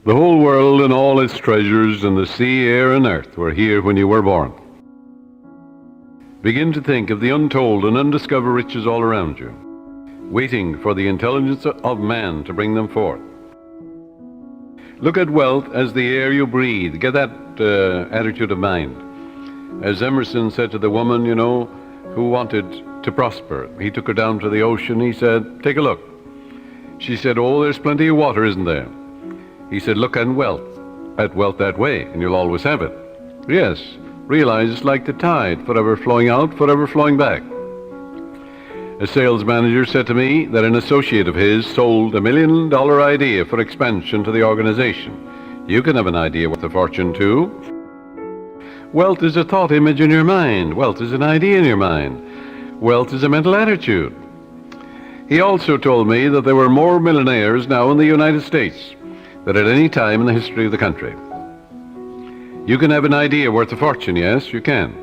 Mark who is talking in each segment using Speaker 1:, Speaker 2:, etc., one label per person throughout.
Speaker 1: The whole world and all its treasures and the sea, air, and earth were here when you were born. Begin to think of the untold and undiscovered riches all around you, waiting for the intelligence of man to bring them forth. Look at wealth as the air you breathe. Get that attitude of mind. As Emerson said to the woman, who wanted to prosper. He took her down to the ocean. He said, "Take a look." She said, "Oh, there's plenty of water, isn't there?" He said, "Look at wealth that way, and you'll always have it." Yes, realize it's like the tide, forever flowing out, forever flowing back. A sales manager said to me that an associate of his sold $1 million idea for expansion to the organization. You can have an idea worth a fortune too. Wealth is a thought image in your mind. Wealth is an idea in your mind. Wealth is a mental attitude. He also told me that there were more millionaires now in the United States than at any time in the history of the country. You can have an idea worth a fortune, yes, you can.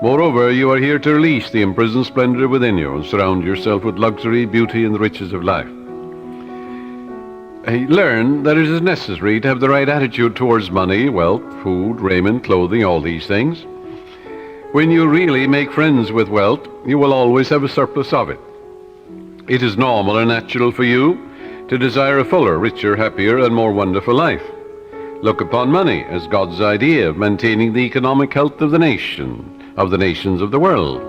Speaker 1: Moreover, you are here to release the imprisoned splendor within you and surround yourself with luxury, beauty, and the riches of life. Learn that it is necessary to have the right attitude towards money, wealth, food, raiment, clothing, all these things. When you really make friends with wealth, you will always have a surplus of it. It is normal and natural for you to desire a fuller, richer, happier, and more wonderful life. Look upon money as God's idea of maintaining the economic health of the nations of the world.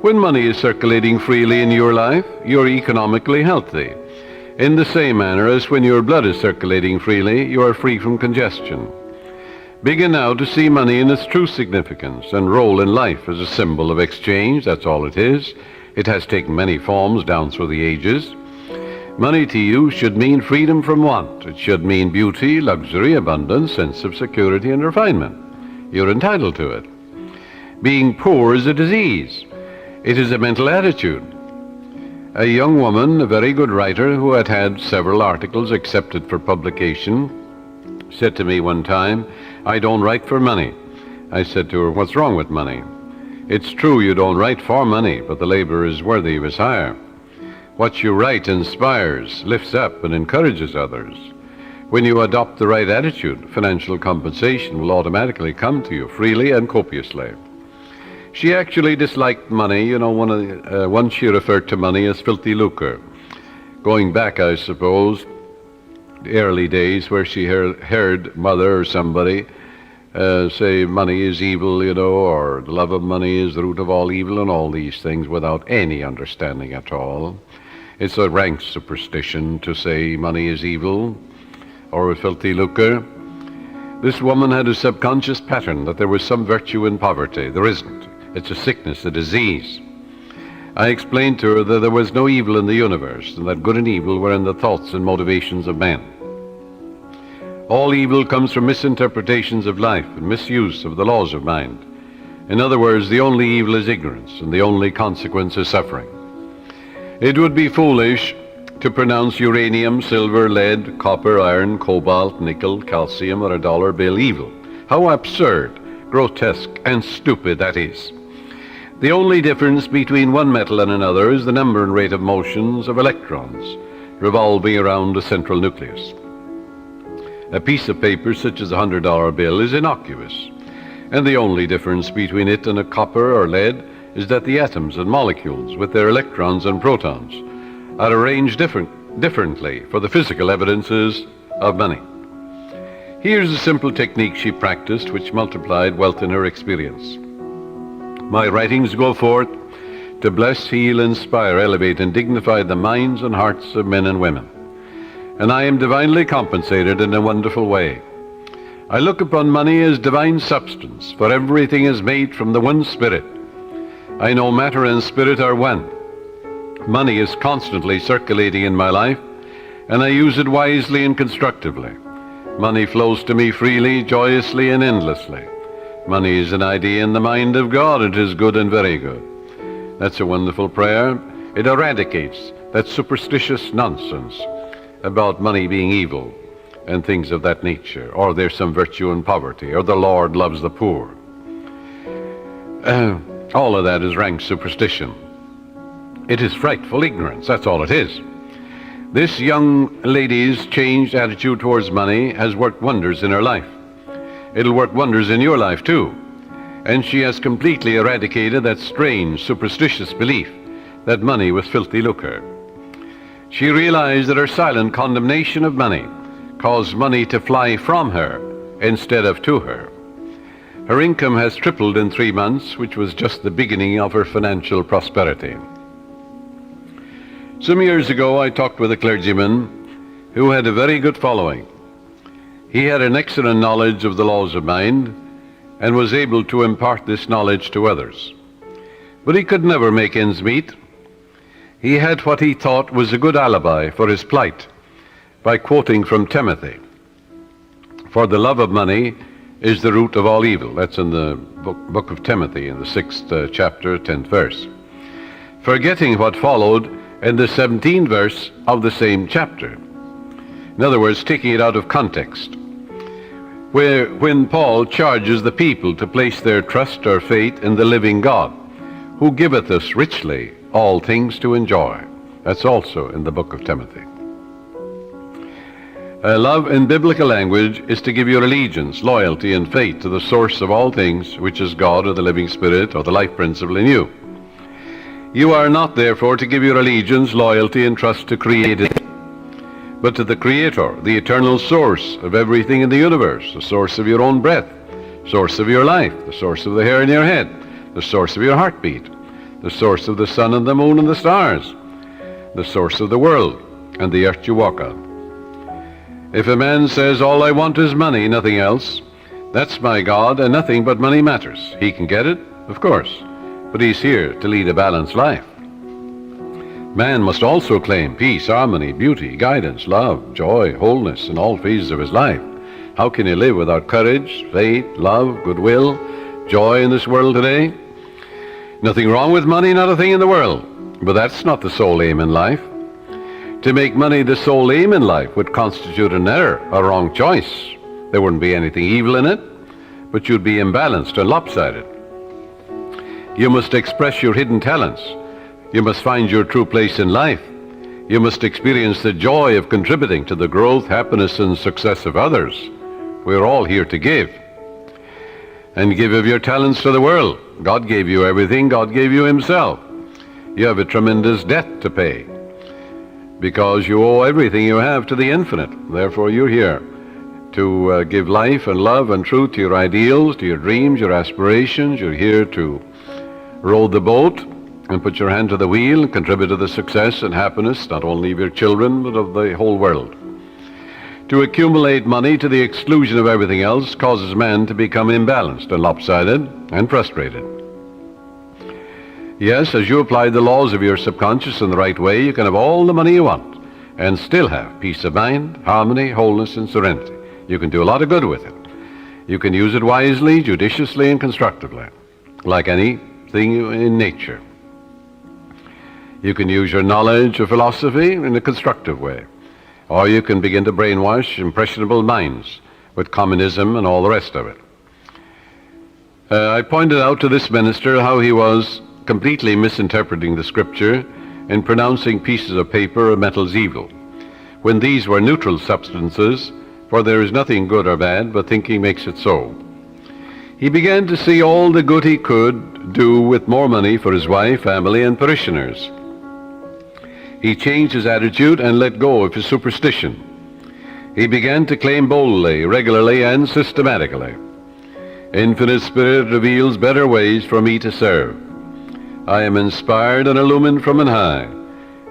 Speaker 1: When money is circulating freely in your life, you're economically healthy. In the same manner as when your blood is circulating freely, you are free from congestion. Begin now to see money in its true significance and role in life as a symbol of exchange. That's all it is. It has taken many forms down through the ages. Money to you should mean freedom from want. It should mean beauty, luxury, abundance, sense of security, and refinement. You're entitled to it. Being poor is a disease. It is a mental attitude. A young woman, a very good writer, who had had several articles accepted for publication, said to me one time, "I don't write for money." I said to her, "What's wrong with money?" "It's true you don't write for money, but the labor is worthy of his hire. What you write inspires, lifts up, and encourages others. When you adopt the right attitude, financial compensation will automatically come to you freely and copiously." She actually disliked money. Once she referred to money as filthy lucre. Going back, I suppose, the early days where she heard mother or somebody say money is evil, or the love of money is the root of all evil, and all these things without any understanding at all. It's a rank superstition to say money is evil or a filthy lucre. This woman had a subconscious pattern that there was some virtue in poverty. There isn't. It's a sickness, a disease. I explained to her that there was no evil in the universe, and that good and evil were in the thoughts and motivations of man. All evil comes from misinterpretations of life and misuse of the laws of mind. In other words, the only evil is ignorance, and the only consequence is suffering. It would be foolish to pronounce uranium, silver, lead, copper, iron, cobalt, nickel, calcium, or a dollar bill evil. How absurd, grotesque, and stupid that is. The only difference between one metal and another is the number and rate of motions of electrons revolving around a central nucleus. A piece of paper such as a $100 bill is innocuous, and the only difference between it and a copper or lead is that the atoms and molecules with their electrons and protons are arranged differently for the physical evidences of money. Here's a simple technique she practiced which multiplied wealth in her experience. My writings go forth to bless, heal, inspire, elevate, and dignify the minds and hearts of men and women. And I am divinely compensated in a wonderful way. I look upon money as divine substance, for everything is made from the one spirit. I know matter and spirit are one. Money is constantly circulating in my life, and I use it wisely and constructively. Money flows to me freely, joyously, and endlessly. Money is an idea in the mind of God. It is good and very good. That's a wonderful prayer. It eradicates that superstitious nonsense about money being evil and things of that nature, or there's some virtue in poverty, or the Lord loves the poor. All of that is rank superstition. It is frightful ignorance. That's all it is. This young lady's changed attitude towards money has worked wonders in her life. It'll work wonders in your life too. And she has completely eradicated that strange, superstitious belief that money was filthy lucre. She realized that her silent condemnation of money caused money to fly from her instead of to her. Her income has tripled in 3 months, which was just the beginning of her financial prosperity. Some years ago, I talked with a clergyman who had a very good following. He had an excellent knowledge of the laws of mind and was able to impart this knowledge to others. But he could never make ends meet. He had what he thought was a good alibi for his plight by quoting from Timothy, "For the love of money is the root of all evil." That's in the book of Timothy, in the 6th chapter, 10th verse. Forgetting what followed in the 17th verse of the same chapter. In other words, taking it out of context, when Paul charges the people to place their trust or faith in the living God, who giveth us richly all things to enjoy. That's also in the book of Timothy. Love in biblical language is to give your allegiance, loyalty, and faith to the source of all things, which is God or the living Spirit or the life principle in you. You are not, therefore, to give your allegiance, loyalty, and trust to created, but to the Creator, the eternal source of everything in the universe, the source of your own breath, source of your life, the source of the hair in your head, the source of your heartbeat, the source of the sun and the moon and the stars, the source of the world and the earth you walk on. If a man says, "All I want is money, nothing else," that's my God, and nothing but money matters. He can get it, of course, but he's here to lead a balanced life. Man must also claim peace, harmony, beauty, guidance, love, joy, wholeness in all phases of his life. How can he live without courage, faith, love, goodwill, joy in this world today? Nothing wrong with money, not a thing in the world, but that's not the sole aim in life. To make money the sole aim in life would constitute an error, a wrong choice. There wouldn't be anything evil in it, but you'd be imbalanced and lopsided. You must express your hidden talents. You must find your true place in life. You must experience the joy of contributing to the growth, happiness, and success of others. We're all here to give. And give of your talents to the world. God gave you everything. God gave you himself. You have a tremendous debt to pay because you owe everything you have to the infinite. Therefore, you're here to give life and love and truth to your ideals, to your dreams, your aspirations. You're here to row the boat and put your hand to the wheel and contribute to the success and happiness not only of your children but of the whole world. To accumulate money to the exclusion of everything else causes man to become imbalanced and lopsided and frustrated. Yes, as you apply the laws of your subconscious in the right way, you can have all the money you want and still have peace of mind, harmony, wholeness, and serenity. You can do a lot of good with it. You can use it wisely, judiciously, and constructively, like anything in nature. You can use your knowledge or philosophy in a constructive way, or you can begin to brainwash impressionable minds with communism and all the rest of it. I pointed out to this minister how he was completely misinterpreting the scripture in pronouncing pieces of paper or metals evil, when these were neutral substances, for there is nothing good or bad, but thinking makes it so. He began to see all the good he could do with more money for his wife, family, and parishioners. He changed his attitude and let go of his superstition. He began to claim boldly, regularly, and systematically, "Infinite Spirit reveals better ways for me to serve. I am inspired and illumined from on high,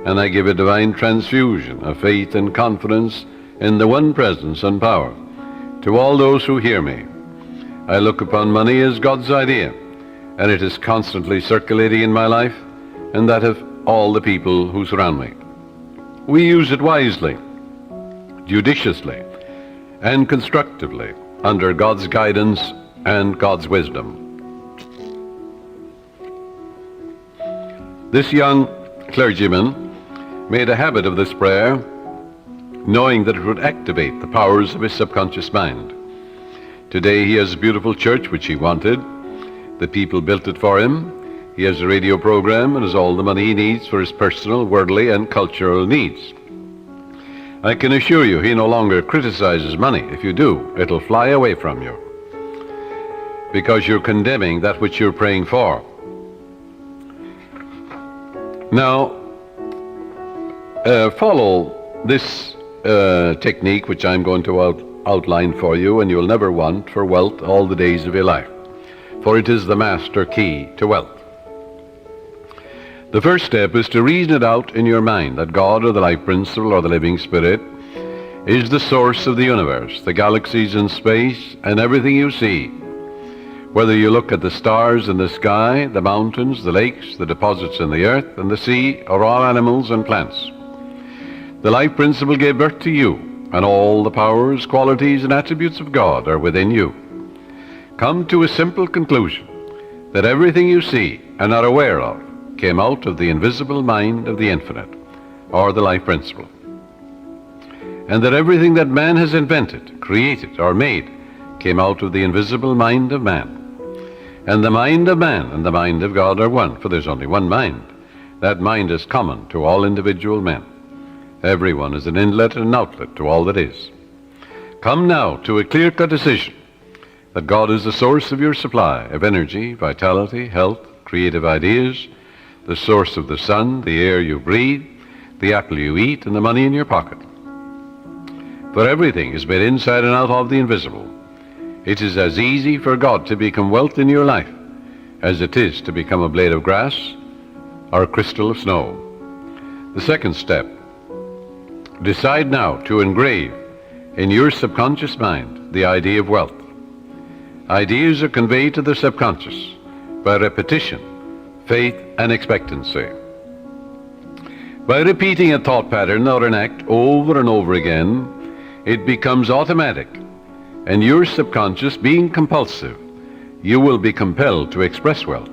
Speaker 1: and I give a divine transfusion of faith and confidence in the one presence and power to all those who hear me. I look upon money as God's idea, and it is constantly circulating in my life and that of all the people who surround me. We use it wisely, judiciously, and constructively under God's guidance and God's wisdom." This young clergyman made a habit of this prayer, knowing that it would activate the powers of his subconscious mind. Today he has a beautiful church which he wanted. The people built it for him. He has a radio program and has all the money he needs for his personal, worldly, and cultural needs. I can assure you he no longer criticizes money. If you do, it'll fly away from you, because you're condemning that which you're praying for. Now, follow this technique which I'm going to outline for you, and you'll never want for wealth all the days of your life, for it is the master key to wealth. The first step is to reason it out in your mind that God, or the life principle, or the living spirit, is the source of the universe, the galaxies in space, and everything you see. Whether you look at the stars in the sky, the mountains, the lakes, the deposits in the earth and the sea, or all animals and plants. The life principle gave birth to you, and all the powers, qualities, and attributes of God are within you. Come to a simple conclusion that everything you see and are aware of came out of the invisible mind of the infinite, or the life principle. And that everything that man has invented, created, or made came out of the invisible mind of man. And the mind of man and the mind of God are one, for there's only one mind. That mind is common to all individual men. Everyone is an inlet and an outlet to all that is. Come now to a clear-cut decision that God is the source of your supply of energy, vitality, health, creative ideas, the source of the sun, the air you breathe, the apple you eat, and the money in your pocket. For everything is made inside and out of the invisible. It is as easy for God to become wealth in your life as it is to become a blade of grass or a crystal of snow. The second step, decide now to engrave in your subconscious mind the idea of wealth. Ideas are conveyed to the subconscious by repetition, faith, and expectancy. By repeating a thought pattern or an act over and over again, it becomes automatic, and your subconscious being compulsive, you will be compelled to express wealth.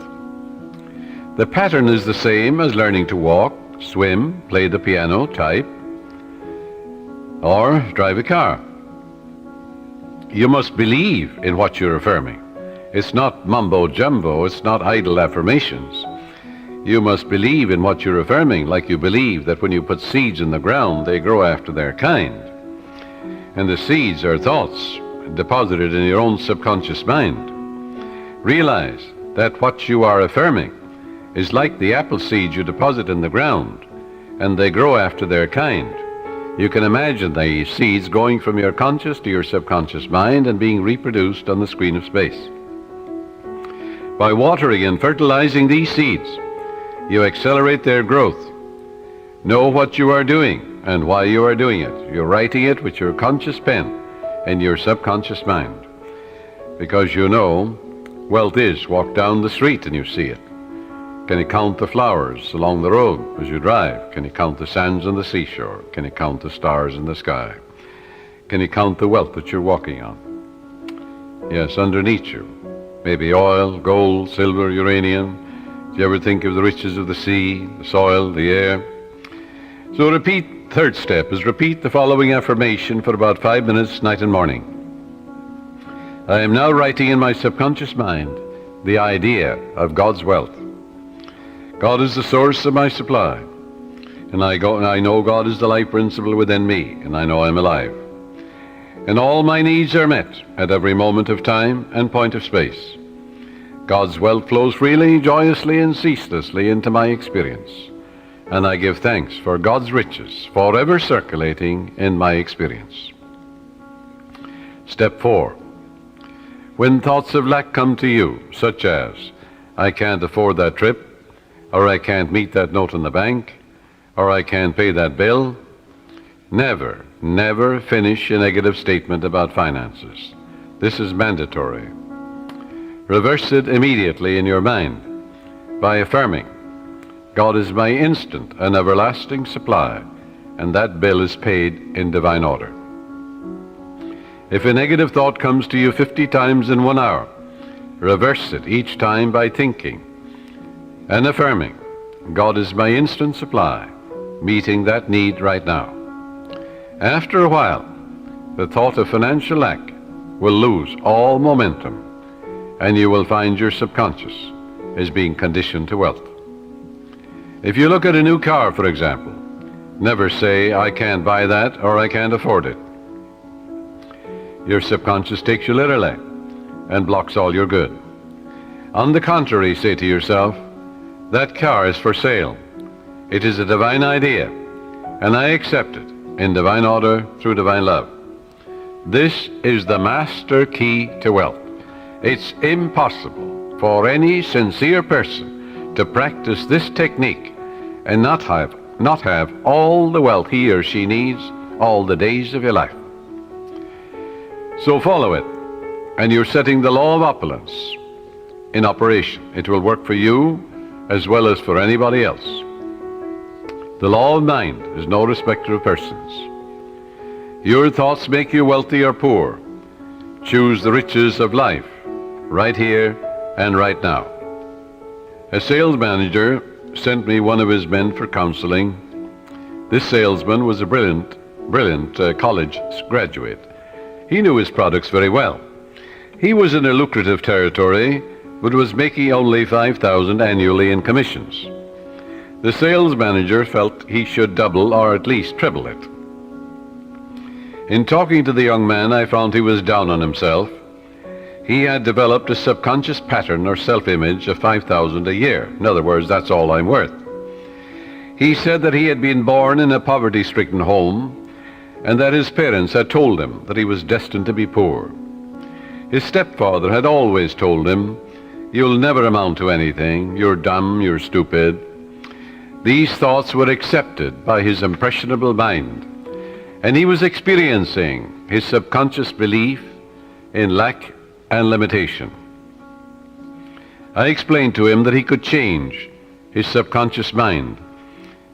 Speaker 1: The pattern is the same as learning to walk, swim, play the piano, type, or drive a car. You must believe in what you're affirming. It's not mumbo-jumbo, it's not idle affirmations. You must believe in what you're affirming, like you believe that when you put seeds in the ground, they grow after their kind. And the seeds are thoughts deposited in your own subconscious mind. Realize that what you are affirming is like the apple seeds you deposit in the ground, and they grow after their kind. You can imagine the seeds going from your conscious to your subconscious mind and being reproduced on the screen of space. By watering and fertilizing these seeds, you accelerate their growth. Know what you are doing and why you are doing it. You're writing it with your conscious pen in your subconscious mind. Because you know, wealth is walk down the street and you see it. Can you count the flowers along the road as you drive? Can you count the sands on the seashore? Can you count the stars in the sky? Can you count the wealth that you're walking on? Yes, underneath you. Maybe oil, gold, silver, uranium. Do you ever think of the riches of the sea, the soil, the air? So repeat, third step is repeat the following affirmation for about 5 minutes, night and morning. I am now writing in my subconscious mind the idea of God's wealth. God is the source of my supply, and I know God is the life principle within me, and I know I'm alive. And all my needs are met at every moment of time and point of space. God's wealth flows freely, joyously, and ceaselessly into my experience, and I give thanks for God's riches forever circulating in my experience. Step 4. When thoughts of lack come to you, such as, I can't afford that trip, or I can't meet that note in the bank, or I can't pay that bill, never, never finish a negative statement about finances. This is mandatory. Reverse it immediately in your mind by affirming, God is my instant and everlasting supply, and that bill is paid in divine order. If a negative thought comes to you 50 times in 1 hour, reverse it each time by thinking and affirming, God is my instant supply, meeting that need right now. After a while, the thought of financial lack will lose all momentum, and you will find your subconscious is being conditioned to wealth. If you look at a new car, for example, Never say, I can't buy that or I can't afford it. Your subconscious takes you literally and blocks all your good. On the contrary, say to yourself, that car is for sale. It is a divine idea, and I accept it in divine order through divine love. This is the master key to wealth. It's impossible for any sincere person to practice this technique and not have all the wealth he or she needs all the days of your life. So follow it, and you're setting the law of opulence in operation. It will work for you as well as for anybody else. The law of mind is no respecter of persons. Your thoughts make you wealthy or poor. Choose the riches of life right here and right now. A sales manager sent me one of his men for counseling. This salesman was a brilliant college graduate. He knew his products very well. He was in a lucrative territory, but was making only $5,000 annually in commissions. The sales manager felt he should double or at least triple it. In talking to the young man, I found he was down on himself. He had developed a subconscious pattern or self-image of $5,000 a year. In other words, that's all I'm worth. He said that he had been born in a poverty-stricken home and that his parents had told him that he was destined to be poor. His stepfather had always told him, "You'll never amount to anything. You're dumb, you're stupid." These thoughts were accepted by his impressionable mind, and he was experiencing his subconscious belief in lack and limitation. I explained to him that he could change his subconscious mind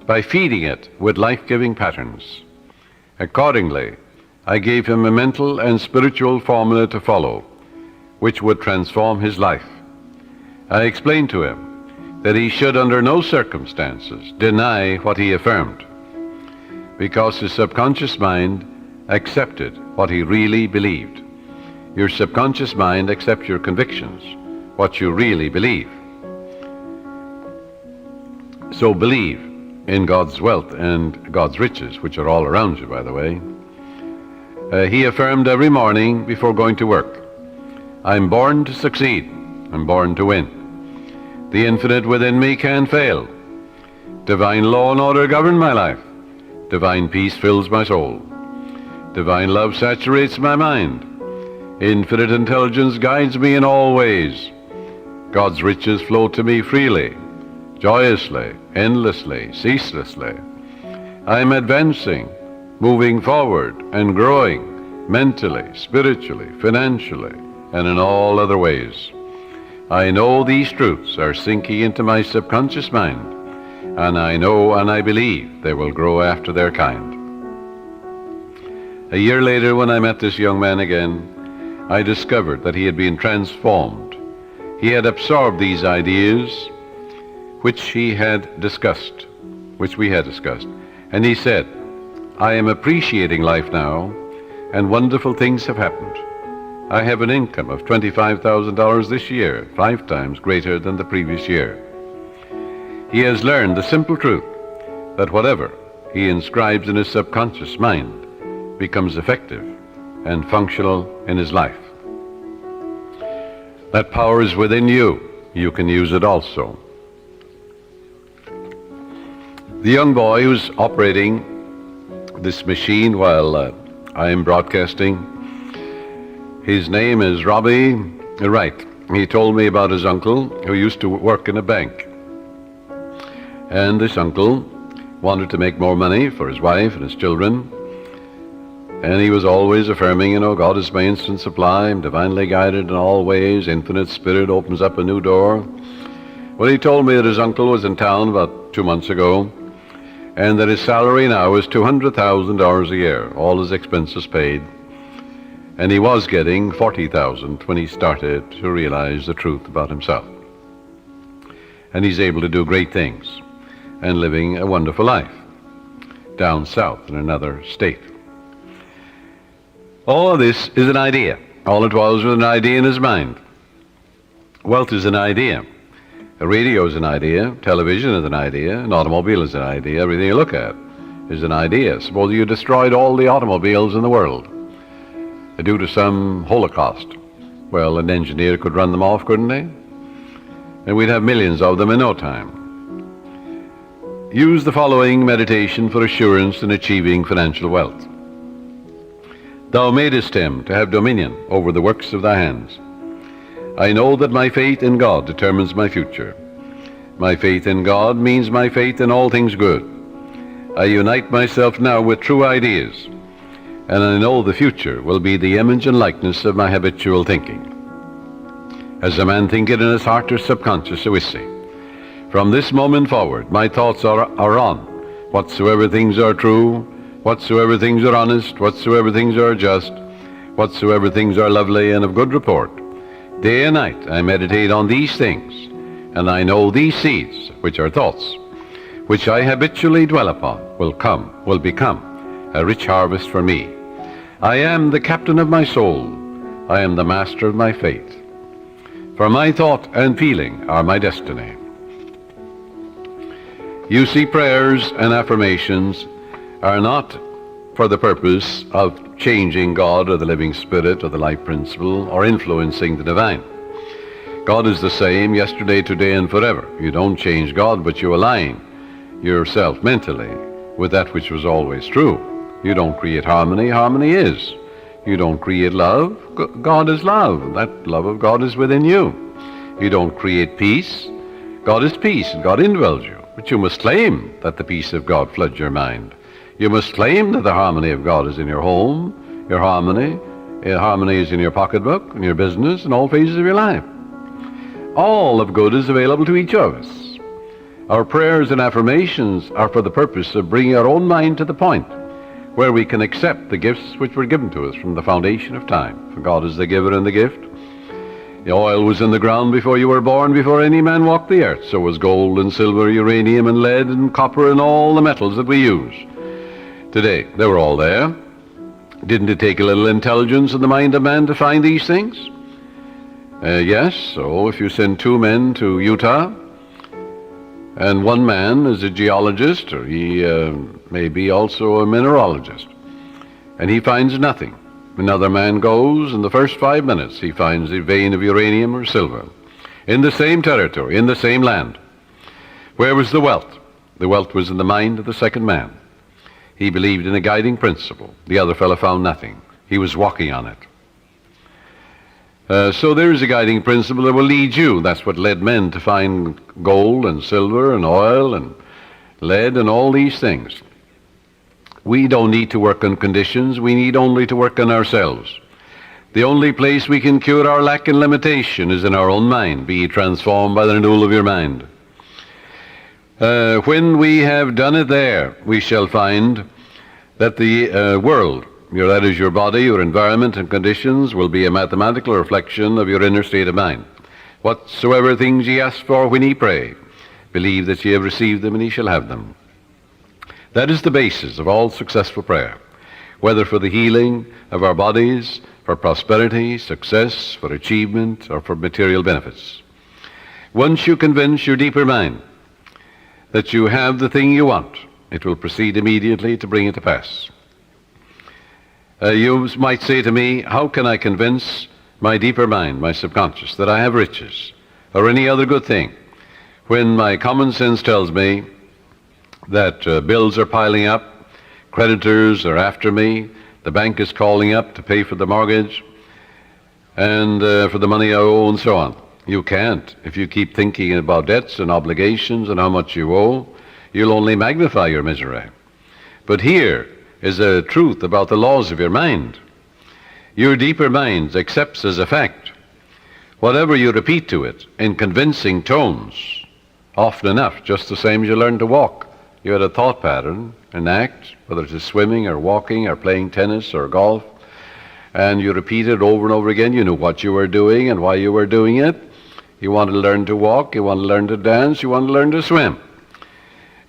Speaker 1: by feeding it with life-giving patterns. Accordingly, I gave him a mental and spiritual formula to follow, which would transform his life. I explained to him that he should under no circumstances deny what he affirmed, because his subconscious mind accepted what he really believed. Your subconscious mind accepts your convictions, what you really believe. So believe in God's wealth and God's riches, which are all around you, by the way. He affirmed every morning before going to work, "I'm born to succeed. I'm born to win. The infinite within me can't fail. Divine law and order govern my life. Divine peace fills my soul. Divine love saturates my mind. Infinite intelligence guides me in all ways. God's riches flow to me freely, joyously, endlessly, ceaselessly. I'm advancing, moving forward, and growing mentally, spiritually, financially, and in all other ways. I know these truths are sinking into my subconscious mind, and I know and I believe they will grow after their kind." A year later, when I met this young man again, I discovered that he had been transformed. He had absorbed these ideas which we had discussed, and he said, "I am appreciating life now, and wonderful things have happened. I have an income of $25,000 this year, 5 times greater than the previous year." He has learned the simple truth that whatever he inscribes in his subconscious mind becomes effective and functional in his life. That power is within you. You can use it also. The young boy who's operating this machine while I am broadcasting, his name is Robbie Wright. He told me about his uncle who used to work in a bank. And this uncle wanted to make more money for his wife and his children. And he was always affirming, God is my instant supply. I'm divinely guided in all ways. Infinite Spirit opens up a new door. Well, he told me that his uncle was in town about 2 months ago, and that his salary now is $200,000 a year, all his expenses paid. And he was getting $40,000 when he started to realize the truth about himself. And he's able to do great things and living a wonderful life down south in another state. All of this is an idea. All it was an idea in his mind. Wealth is an idea. A radio is an idea. Television is an idea. An automobile is an idea. Everything you look at is an idea. Suppose you destroyed all the automobiles in the world due to some holocaust. Well, an engineer could run them off, couldn't he? And we'd have millions of them in no time. Use the following meditation for assurance in achieving financial wealth. Thou madest him to have dominion over the works of thy hands. I know that my faith in God determines my future. My faith in God means my faith in all things good. I unite myself now with true ideas, and I know the future will be the image and likeness of my habitual thinking. As a man thinketh in his heart or subconscious, so is he. From this moment forward, my thoughts are on whatsoever things are true, whatsoever things are honest, whatsoever things are just, whatsoever things are lovely and of good report. Day and night I meditate on these things, and I know these seeds, which are thoughts, which I habitually dwell upon, will become a rich harvest for me. I am the captain of my soul. I am the master of my fate. For my thought and feeling are my destiny. You see, prayers and affirmations are not for the purpose of changing God or the living spirit or the life principle or influencing the divine. God is the same yesterday, today, and forever. You don't change God, but you align yourself mentally with that which was always true. You don't create harmony. Harmony is. You don't create love. God is love. That love of God is within you. You don't create peace. God is peace, and God indwells you. But you must claim that the peace of God floods your mind. You must claim that the harmony of God is in your home, your harmony is in your pocketbook, in your business, in all phases of your life. All of good is available to each of us. Our prayers and affirmations are for the purpose of bringing our own mind to the point where we can accept the gifts which were given to us from the foundation of time. For God is the giver and the gift. The oil was in the ground before you were born, before any man walked the earth. So was gold and silver, uranium and lead and copper and all the metals that we use today. They were all there. Didn't it take a little intelligence in the mind of man to find these things? Yes, so if you send two men to Utah, and one man is a geologist, or he may be also a mineralogist, and he finds nothing. Another man goes, in the first 5 minutes he finds a vein of uranium or silver in the same territory, in the same land. Where was the wealth? The wealth was in the mind of the second man. He believed in a guiding principle. The other fellow found nothing. He was walking on it. So there is a guiding principle that will lead you. That's what led men to find gold and silver and oil and lead and all these things. We don't need to work on conditions. We need only to work on ourselves. The only place we can cure our lack and limitation is in our own mind. Be transformed by the renewal of your mind. When we have done it there, we shall find that the world, that is your body, your environment and conditions, will be a mathematical reflection of your inner state of mind. Whatsoever things ye ask for when ye pray, believe that ye have received them, and ye shall have them. That is the basis of all successful prayer, whether for the healing of our bodies, for prosperity, success, for achievement, or for material benefits. Once you convince your deeper mind that you have the thing you want, it will proceed immediately to bring it to pass. You might say to me, how can I convince my deeper mind, my subconscious, that I have riches or any other good thing, when my common sense tells me that bills are piling up, creditors are after me, the bank is calling up to pay for the mortgage and for the money I owe, and so on. You can't. If you keep thinking about debts and obligations and how much you owe, you'll only magnify your misery. But here is a truth about the laws of your mind. Your deeper mind accepts as a fact whatever you repeat to it in convincing tones, often enough, just the same as you learn to walk. You had a thought pattern, an act, whether it is swimming or walking or playing tennis or golf, and you repeat it over and over again. You knew what you were doing and why you were doing it. You want to learn to walk, you want to learn to dance, you want to learn to swim.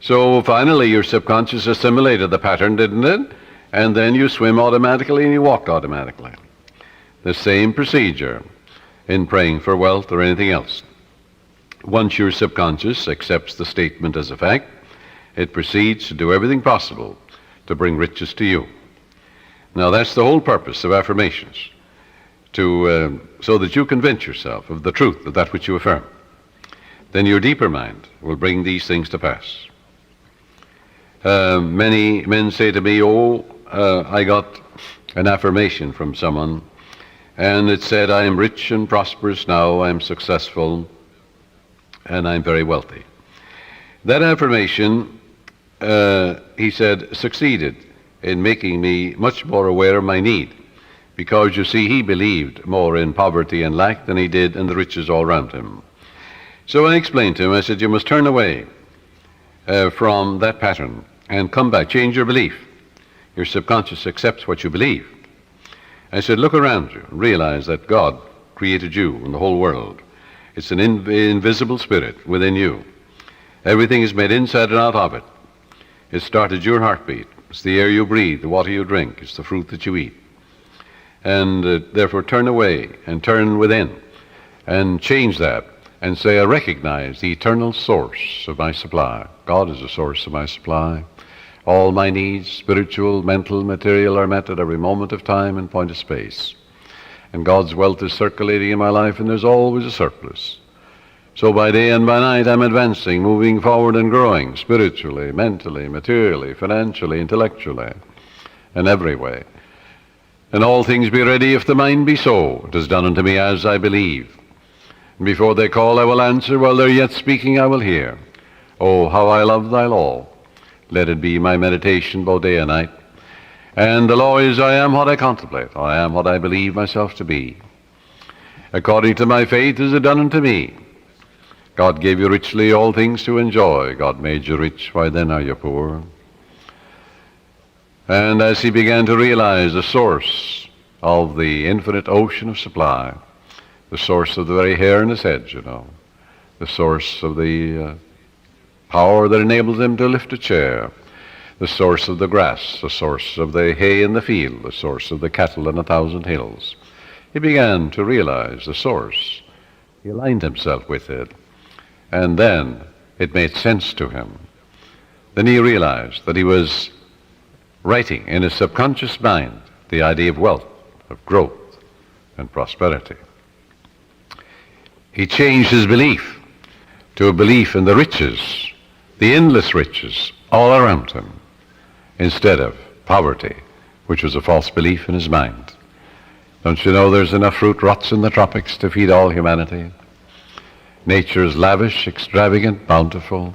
Speaker 1: So finally your subconscious assimilated the pattern, didn't it? And then you swim automatically and you walk automatically. The same procedure in praying for wealth or anything else. Once your subconscious accepts the statement as a fact, it proceeds to do everything possible to bring riches to you. Now that's the whole purpose of affirmations, so that you convince yourself of the truth of that which you affirm. Then your deeper mind will bring these things to pass. Many men say to me, I got an affirmation from someone, and it said, I am rich and prosperous now, I am successful, and I'm very wealthy. That affirmation, he said, succeeded in making me much more aware of my need, because, you see, he believed more in poverty and lack than he did in the riches all around him. So I explained to him, I said, you must turn away from that pattern and come back, change your belief. Your subconscious accepts what you believe. I said, look around you and realize that God created you and the whole world. It's an invisible spirit within you. Everything is made inside and out of it. It started your heartbeat. It's the air you breathe, the water you drink, it's the fruit that you eat. And therefore turn away and turn within and change that and say, I recognize the eternal source of my supply. God is the source of my supply. All my needs, spiritual, mental, material, are met at every moment of time and point of space. And God's wealth is circulating in my life, and there's always a surplus. So by day and by night I'm advancing, moving forward and growing, spiritually, mentally, materially, financially, intellectually, in every way. And all things be ready if the mind be so. It is done unto me as I believe. And before they call I will answer, while they're yet speaking I will hear. Oh, how I love thy law. Let it be my meditation both day and night. And the law is, I am what I contemplate. I am what I believe myself to be. According to my faith is it done unto me. God gave you richly all things to enjoy. God made you rich, why then are you poor? And as he began to realize the source of the infinite ocean of supply, the source of the very hair in his head, you know, the source of the power that enables him to lift a chair, the source of the grass, the source of the hay in the field, the source of the cattle in 1,000 hills. He began to realize the source. He aligned himself with it, and then it made sense to him. Then he realized that he was writing in his subconscious mind the idea of wealth, of growth, and prosperity. He changed his belief to a belief in the riches, the endless riches all around him, instead of poverty, which was a false belief in his mind. Don't you know there's enough fruit rots in the tropics to feed all humanity? Nature is lavish, extravagant, bountiful.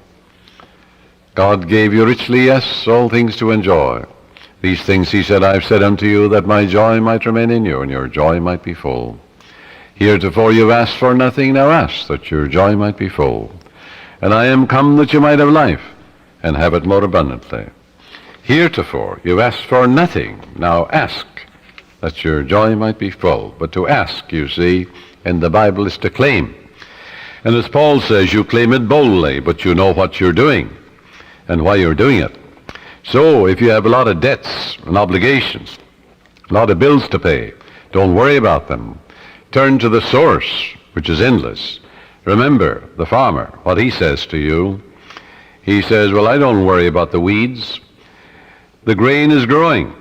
Speaker 1: God gave you richly, yes, all things to enjoy. These things, he said, I've said unto you, that my joy might remain in you, and your joy might be full. Heretofore you've asked for nothing, now ask, that your joy might be full. And I am come that you might have life, and have it more abundantly. Heretofore you've asked for nothing, now ask, that your joy might be full. But to ask, you see, in the Bible is to claim. And as Paul says, you claim it boldly, but you know what you're doing and why you're doing it. So if you have a lot of debts and obligations, a lot of bills to pay, don't worry about them. Turn to the source, which is endless. Remember the farmer, what he says to you. He says, well, I don't worry about the weeds. The grain is growing,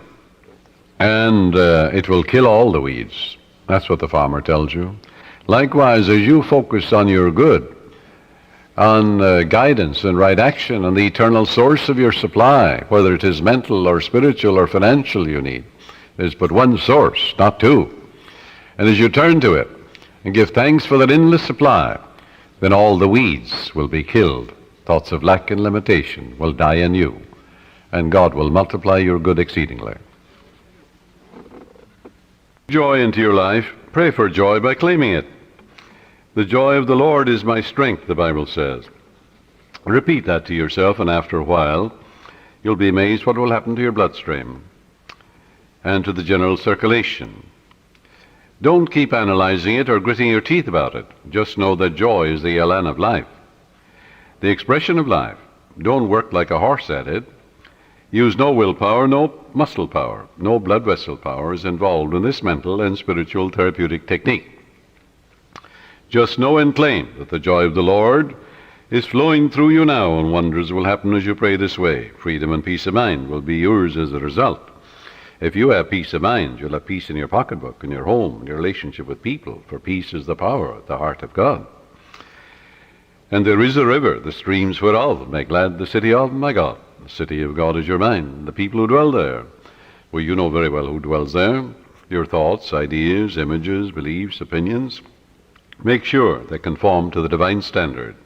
Speaker 1: and it will kill all the weeds. That's what the farmer tells you. Likewise, as you focus on your good, on guidance and right action, on the eternal source of your supply, whether it is mental or spiritual or financial you need, there's but one source, not two. And as you turn to it and give thanks for that endless supply, then all the weeds will be killed. Thoughts of lack and limitation will die in you, and God will multiply your good exceedingly. Joy into your life. Pray for joy by claiming it. The joy of the Lord is my strength, the Bible says. Repeat that to yourself, and after a while, you'll be amazed what will happen to your bloodstream and to the general circulation. Don't keep analyzing it or gritting your teeth about it. Just know that joy is the elan of life, the expression of life. Don't work like a horse at it. Use no willpower, no muscle power, no blood vessel power is involved in this mental and spiritual therapeutic technique. Just know and claim that the joy of the Lord is flowing through you now, and wonders will happen as you pray this way. Freedom and peace of mind will be yours as a result. If you have peace of mind, you'll have peace in your pocketbook, in your home, in your relationship with people, for peace is the power at the heart of God. And there is a river, the streams whereof make glad the city of my God. The city of God is your mind, the people who dwell there. Well, you know very well who dwells there. Your thoughts, ideas, images, beliefs, opinions. Make sure they conform to the divine standard.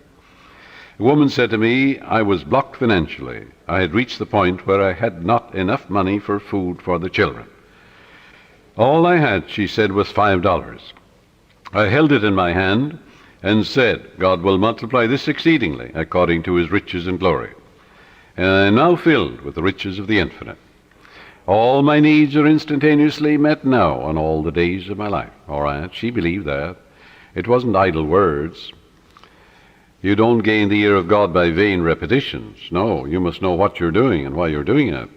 Speaker 1: A woman said to me, I was blocked financially. I had reached the point where I had not enough money for food for the children. All I had, she said, was $5. I held it in my hand and said, God will multiply this exceedingly according to his riches and glory. And I am now filled with the riches of the infinite. All my needs are instantaneously met now on all the days of my life. All right, she believed that. It wasn't idle words. You don't gain the ear of God by vain repetitions. No, you must know what you're doing and why you're doing it.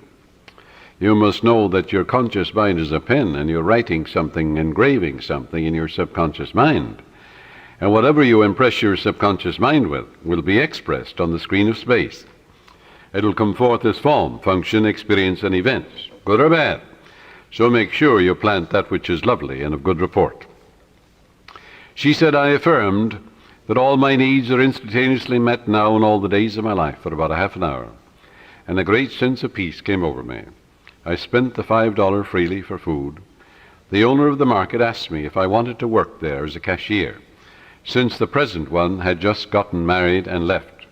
Speaker 1: You must know that your conscious mind is a pen, and you're writing something, engraving something in your subconscious mind. And whatever you impress your subconscious mind with will be expressed on the screen of space. It'll come forth as form, function, experience, and events, good or bad. So make sure you plant that which is lovely and of good report. She said, I affirmed that all my needs are instantaneously met now in all the days of my life for about a half an hour, and a great sense of peace came over me. I spent the $5 freely for food. The owner of the market asked me if I wanted to work there as a cashier, since the present one had just gotten married and left.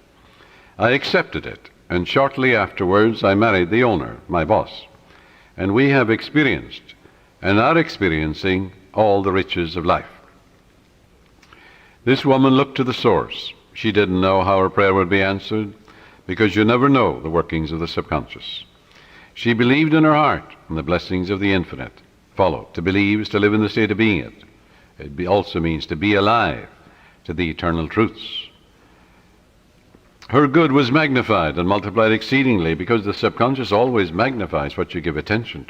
Speaker 1: I accepted it, and shortly afterwards I married the owner, my boss, and we have experienced and are experiencing all the riches of life. This woman looked to the source. She didn't know how her prayer would be answered, because you never know the workings of the subconscious. She believed in her heart in the blessings of the infinite. Follow. To believe is to live in the state of being it. It also means to be alive to the eternal truths. Her good was magnified and multiplied exceedingly, because the subconscious always magnifies what you give attention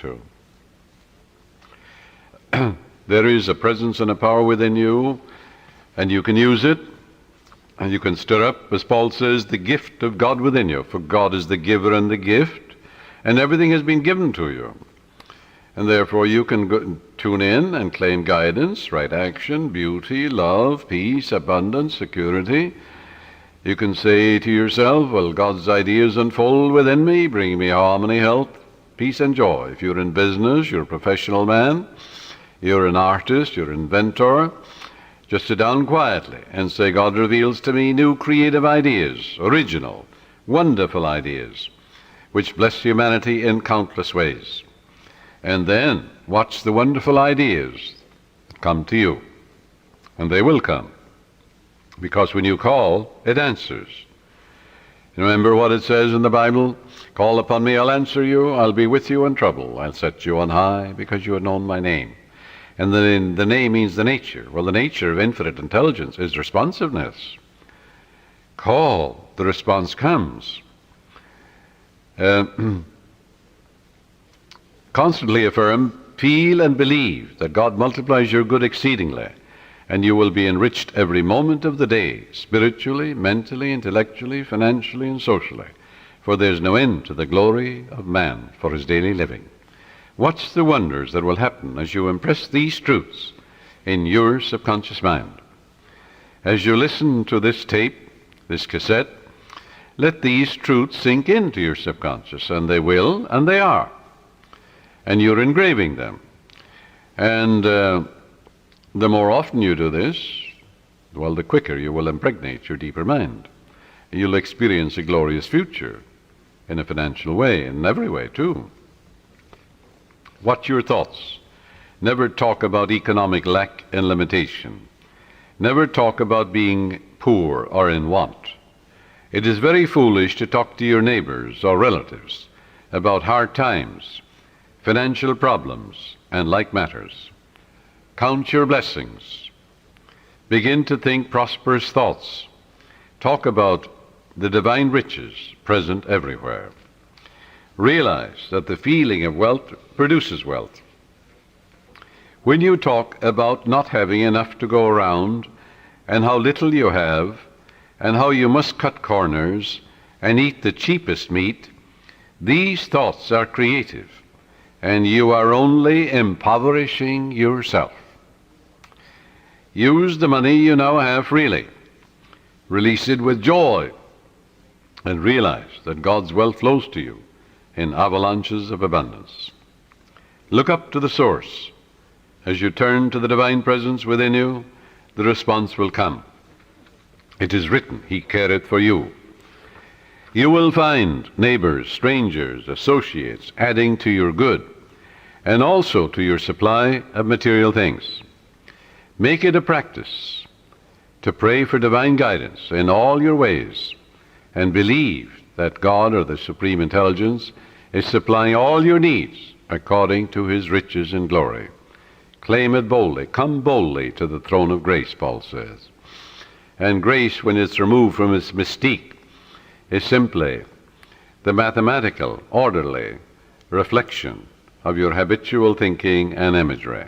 Speaker 1: to. There is a presence and a power within you, and you can use it, and you can stir up, as Paul says, the gift of God within you. For God is the giver and the gift, and everything has been given to you. And therefore you can tune in and claim guidance, right action, beauty, love, peace, abundance, security. You can say to yourself, well, God's ideas unfold within me, bringing me harmony, health, peace, and joy. If you're in business, you're a professional man, you're an artist, you're an inventor, just sit down quietly and say, God reveals to me new creative ideas, original, wonderful ideas, which bless humanity in countless ways. And then watch the wonderful ideas come to you. And they will come, because when you call, it answers. Remember what it says in the Bible? Call upon me, I'll answer you. I'll be with you in trouble. I'll set you on high, because you have known my name. And then the name means the nature. Well, the nature of infinite intelligence is responsiveness. Call, the response comes. Constantly affirm, feel and believe that God multiplies your good exceedingly, and you will be enriched every moment of the day, spiritually, mentally, intellectually, financially, and socially, for there's no end to the glory of man for his daily living. Watch the wonders that will happen as you impress these truths in your subconscious mind. As you listen to this tape, this cassette, let these truths sink into your subconscious, and they will, and they are. And you're engraving them. And the more often you do this, well, the quicker you will impregnate your deeper mind. You'll experience a glorious future in a financial way, in every way too. Watch your thoughts. Never talk about economic lack and limitation. Never talk about being poor or in want. It is very foolish to talk to your neighbors or relatives about hard times, financial problems, and like matters. Count your blessings. Begin to think prosperous thoughts. Talk about the divine riches present everywhere. Realize that the feeling of wealth produces wealth. When you talk about not having enough to go around, and how little you have, and how you must cut corners and eat the cheapest meat, these thoughts are creative, and you are only impoverishing yourself. Use the money you now have freely. Release it with joy, and realize that God's wealth flows to you in avalanches of abundance. Look up to the source. As you turn to the divine presence within you, the response will come. It is written, He careth for you. You will find neighbors, strangers, associates adding to your good, and also to your supply of material things. Make it a practice to pray for divine guidance in all your ways, and believe that God, or the Supreme Intelligence, is supplying all your needs according to His riches and glory. Claim it boldly. Come boldly to the throne of grace, Paul says. And grace, when it's removed from its mystique, is simply the mathematical, orderly reflection of your habitual thinking and imagery.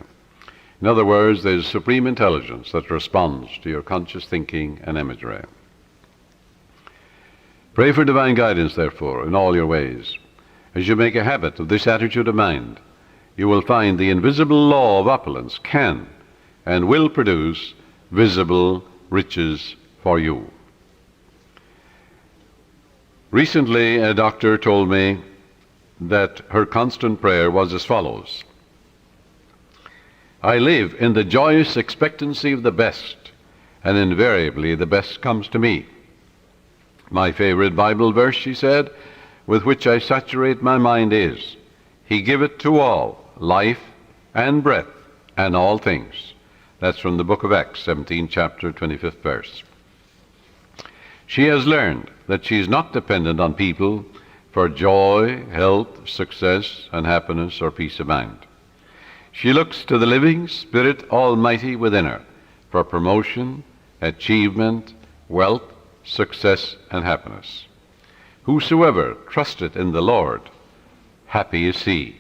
Speaker 1: In other words, there's supreme intelligence that responds to your conscious thinking and imagery. Pray for divine guidance, therefore, in all your ways. As you make a habit of this attitude of mind, you will find the invisible law of opulence can and will produce visible riches for you. Recently, a doctor told me that her constant prayer was as follows: I live in the joyous expectancy of the best, and invariably the best comes to me. My favorite Bible verse, she said, with which I saturate my mind is, He giveth to all life and breath and all things. That's from the book of Acts, 17th chapter, 25th verse. She has learned that she is not dependent on people for joy, health, success, and happiness or peace of mind. She looks to the living Spirit Almighty within her for promotion, achievement, wealth, success, and happiness. Whosoever trusteth in the Lord, happy is he.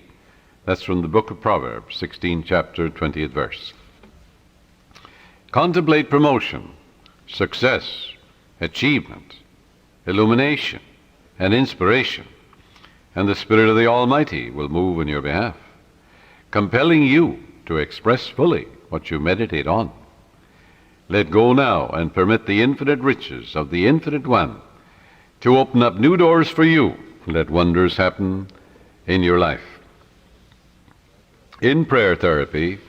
Speaker 1: That's from the book of Proverbs, 16th chapter, 20th verse. Contemplate promotion, success, achievement, illumination, and inspiration, and the Spirit of the Almighty will move in your behalf, compelling you to express fully what you meditate on. Let go now and permit the infinite riches of the Infinite One to open up new doors for you. Let wonders happen in your life. In prayer therapy,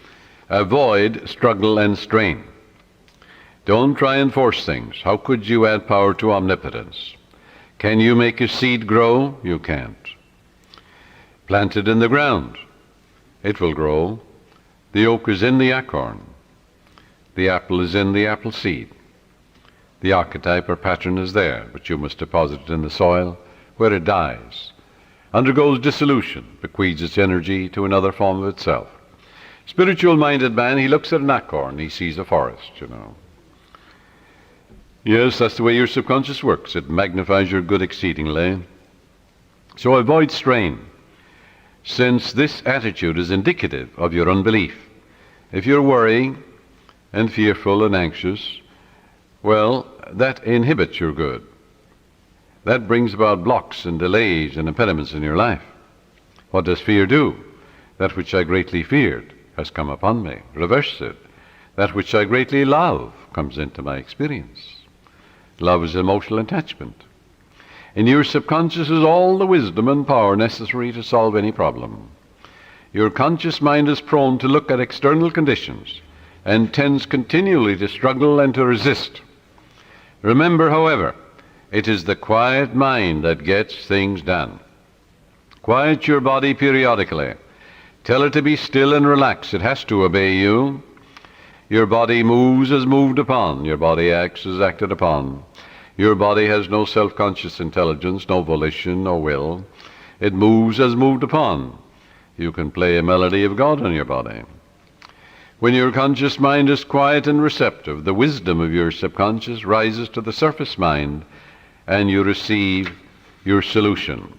Speaker 1: avoid struggle and strain. Don't try and force things. How could you add power to omnipotence? Can you make a seed grow? You can't. Plant it in the ground. It will grow. The oak is in the acorn. The apple is in the apple seed. The archetype or pattern is there, but you must deposit it in the soil where it dies, undergoes dissolution, bequeaths its energy to another form of itself. Spiritual-minded man, he looks at an acorn, he sees a forest, Yes, that's the way your subconscious works. It magnifies your good exceedingly. So avoid strain, since this attitude is indicative of your unbelief. If you're worrying and fearful and anxious, well, that inhibits your good. That brings about blocks and delays and impediments in your life. What does fear do? That which I greatly feared has come upon me. Reverse it. That which I greatly love comes into my experience. Love is emotional attachment. In your subconscious is all the wisdom and power necessary to solve any problem. Your conscious mind is prone to look at external conditions and tends continually to struggle and to resist. Remember, however, it is the quiet mind that gets things done. Quiet your body periodically. Tell it to be still and relax. It has to obey you. Your body moves as moved upon. Your body acts as acted upon. Your body has no self-conscious intelligence, no volition, no will. It moves as moved upon. You can play a melody of God on your body. When your conscious mind is quiet and receptive, the wisdom of your subconscious rises to the surface mind, and you receive your solution.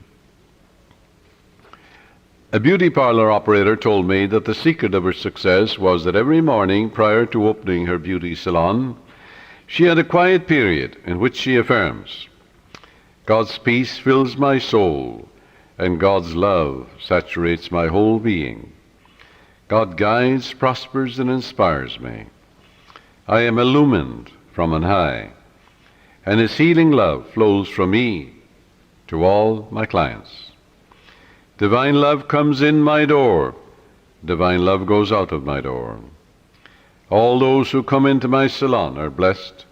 Speaker 1: A beauty parlor operator told me that the secret of her success was that every morning prior to opening her beauty salon, She had a quiet period in which she affirms, God's peace fills my soul, and God's love saturates my whole being. God guides, prospers, and inspires me. I am illumined from on high, and His healing love flows from me to all my clients. Divine love comes in my door. Divine love goes out of my door. All those who come into my salon are blessed,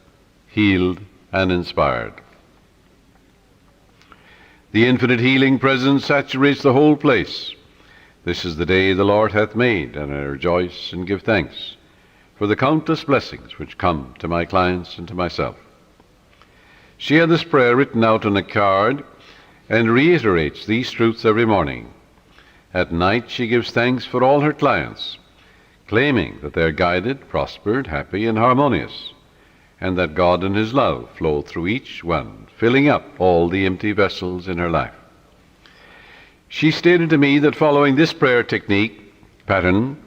Speaker 1: healed, and inspired. The infinite healing presence saturates the whole place. This is the day the Lord hath made, and I rejoice and give thanks for the countless blessings which come to my clients and to myself. She had this prayer written out on a card and reiterates these truths every morning. At night she gives thanks for all her clients, claiming that they are guided, prospered, happy, and harmonious, and that God and His love flow through each one, filling up all the empty vessels in her life. She stated to me that following this prayer technique pattern,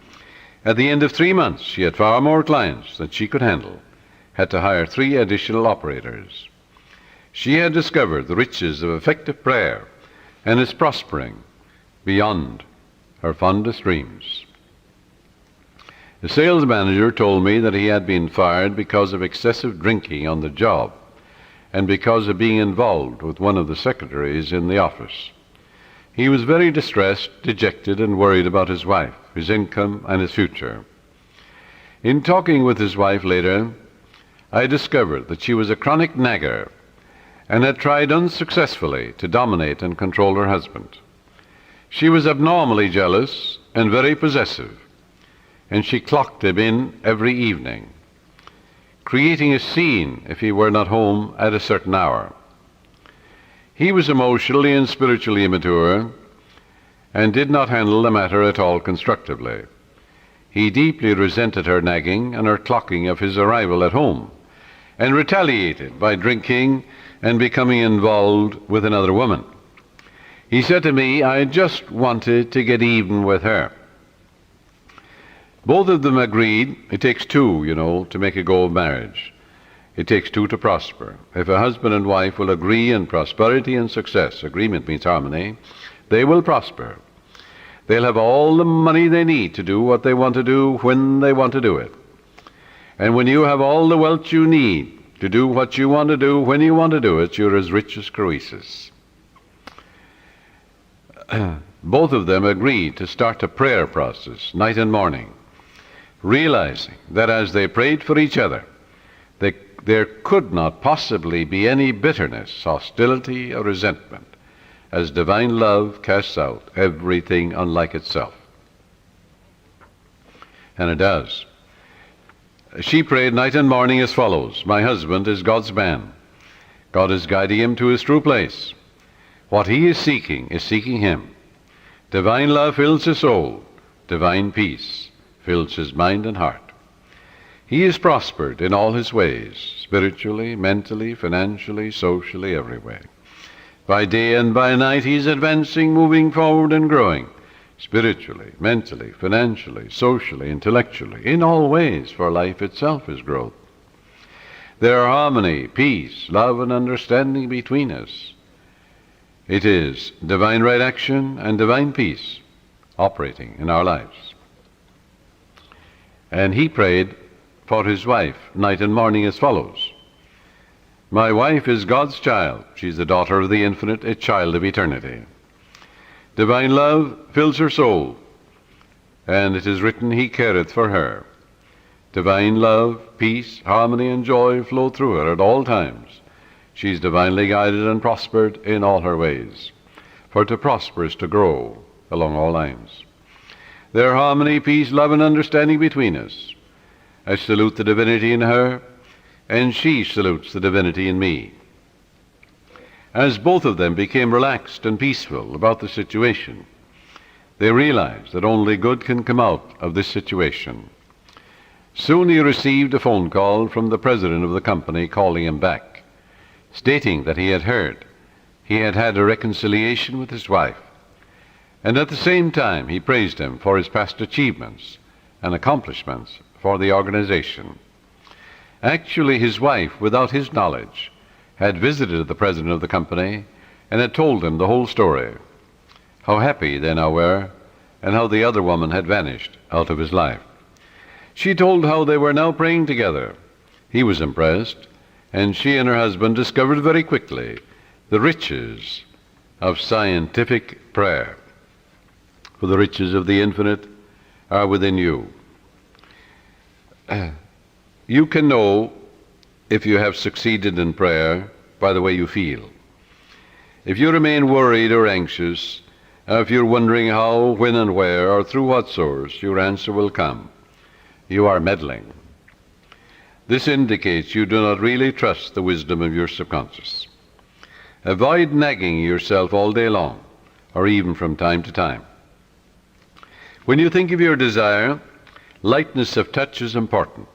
Speaker 1: at the end of 3 months she had far more clients than she could handle, had to hire 3 additional operators. She had discovered the riches of effective prayer and is prospering beyond her fondest dreams. The sales manager told me that he had been fired because of excessive drinking on the job and because of being involved with one of the secretaries in the office. He was very distressed, dejected, and worried about his wife, his income, and his future. In talking with his wife later, I discovered that she was a chronic nagger and had tried unsuccessfully to dominate and control her husband. She was abnormally jealous and very possessive, and she clocked him in every evening, creating a scene if he were not home at a certain hour. He was emotionally and spiritually immature and did not handle the matter at all constructively. He deeply resented her nagging and her clocking of his arrival at home, and retaliated by drinking and becoming involved with another woman. He said to me, I just wanted to get even with her. Both of them agreed it takes 2, to make a go of marriage. It takes 2 to prosper. If a husband and wife will agree in prosperity and success, agreement means harmony, they will prosper. They'll have all the money they need to do what they want to do when they want to do it. And when you have all the wealth you need to do what you want to do when you want to do it, you're as rich as Croesus. Both of them agreed to start a prayer process night and morning, realizing that as they prayed for each other, there could not possibly be any bitterness, hostility, or resentment, as divine love casts out everything unlike itself. And it does. She prayed night and morning as follows: my husband is God's man. God is guiding him to his true place. What he is seeking him. Divine love fills his soul. Divine peace fills his mind and heart. He is prospered in all his ways, spiritually, mentally, financially, socially, every way. By day and by night he is advancing, moving forward and growing, spiritually, mentally, financially, socially, intellectually, in all ways, for life itself is growth. There are harmony, peace, love, and understanding between us. It is divine right action and divine peace operating in our lives. And he prayed for his wife night and morning as follows: my wife is God's child. She's the daughter of the infinite, a child of eternity. Divine love fills her soul, and it is written, he careth for her. Divine love, peace, harmony, and joy flow through her at all times. She's divinely guided and prospered in all her ways. For to prosper is to grow along all lines. There are harmony, peace, love, and understanding between us. I salute the divinity in her, and she salutes the divinity in me. As both of them became relaxed and peaceful about the situation, they realized that only good can come out of this situation. Soon he received a phone call from the president of the company calling him back, stating that he had heard he had had a reconciliation with his wife, and at the same time he praised him for his past achievements and accomplishments for the organization. Actually, his wife, without his knowledge, had visited the president of the company and had told him the whole story, how happy they now were, and how the other woman had vanished out of his life. She told how they were now praying together. He was impressed, and she and her husband discovered very quickly the riches of scientific prayer. For the riches of the infinite are within you. You can know if you have succeeded in prayer by the way you feel. If you remain worried or anxious, if you're wondering how, when, and where, or through what source your answer will come, you are meddling. This indicates you do not really trust the wisdom of your subconscious. Avoid nagging yourself all day long, or even from time to time. When you think of your desire, lightness of touch is important.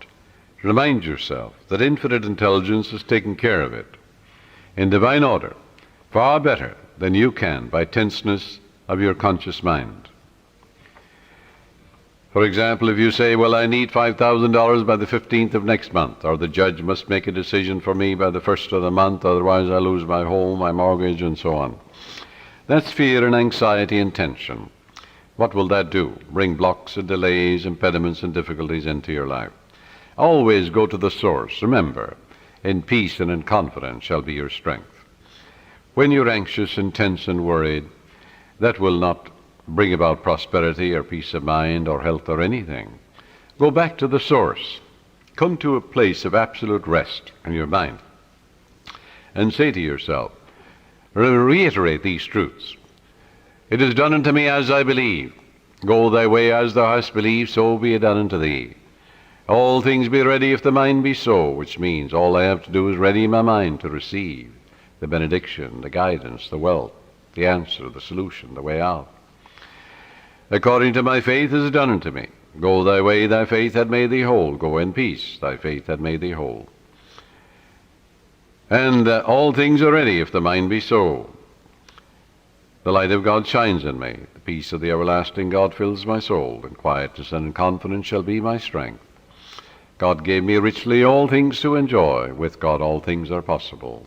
Speaker 1: Remind yourself that infinite intelligence has taken care of it, in divine order, far better than you can by tenseness of your conscious mind. For example, if you say, well, I need $5,000 by the 15th of next month, or the judge must make a decision for me by the 1st of the month, otherwise I lose my home, my mortgage, and so on. That's fear and anxiety and tension. What will that do? Bring blocks and delays, impediments and difficulties into your life. Always go to the source. Remember, in peace and in confidence shall be your strength. When you're anxious and tense and worried, that will not bring about prosperity or peace of mind or health or anything. Go back to the source. Come to a place of absolute rest in your mind and say to yourself, reiterate these truths. It is done unto me as I believe. Go thy way as thou hast believed, so be it done unto thee. All things be ready if the mind be so, which means all I have to do is ready my mind to receive the benediction, the guidance, the wealth, the answer, the solution, the way out. According to my faith is done unto me. Go thy way, thy faith hath made thee whole. Go in peace, thy faith hath made thee whole. And all things are ready if the mind be so. The light of God shines in me. The peace of the everlasting God fills my soul. And quietness and confidence shall be my strength. God gave me richly all things to enjoy. With God all things are possible.